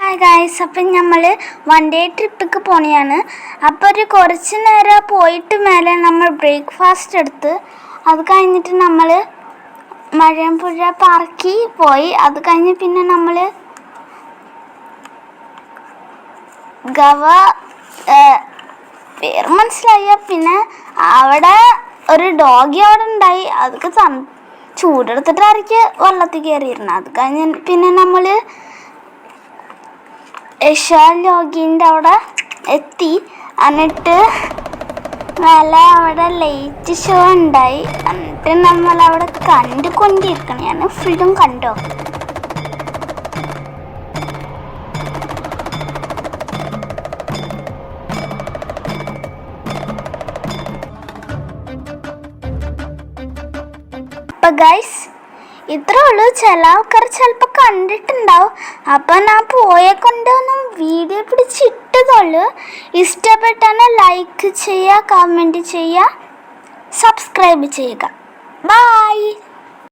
Hi guys, അപ്പം നമ്മൾ one day ട്രിപ്പിക്ക് പോണെയാണ്. അപ്പോൾ ഒരു കുറച്ച് നേരം പോയിട്ട് മേലെ നമ്മൾ ബ്രേക്ക്ഫാസ്റ്റ് എടുത്ത് അത് കഴിഞ്ഞിട്ട് നമ്മൾ മഴയമ്പുഴ പാർക്കിൽ പോയി. അത് കഴിഞ്ഞ് പിന്നെ നമ്മൾ പേര് മനസ്സിലായ പിന്നെ അവിടെ ഒരു ഡോഗി അവിടെ ഉണ്ടായി. അതൊക്കെ ചൂടെടുത്തിട്ടായിരിക്കും വെള്ളത്തിൽ കയറിയിരുന്നത്. അത് കഴിഞ്ഞ് പിന്നെ നമ്മൾ ലോഗിൻ്റെ അവിടെ എത്തി. എന്നിട്ട് മേലെ അവിടെ ലൈറ്റ് ഷോ ഉണ്ടായി. എന്നിട്ട് നമ്മളവിടെ കണ്ടുകൊണ്ടിരിക്കണയാണ്. ഫുള്ളും കണ്ടോ? അപ്പം ഗൈസ് ഇത്രേ ഉള്ളൂ. ചില ആൾക്കാർ ചിലപ്പോൾ കണ്ടിട്ടുണ്ടാവും. അപ്പം ഞാൻ പോയെ കൊണ്ടൊന്നും വീഡിയോ പിടിച്ചിട്ടതുള്ളൂ. ഇഷ്ടപ്പെട്ടാൽ ലൈക്ക് ചെയ്യുക, കമൻറ്റ് ചെയ്യുക, സബ്സ്ക്രൈബ് ചെയ്യുക. ബൈ.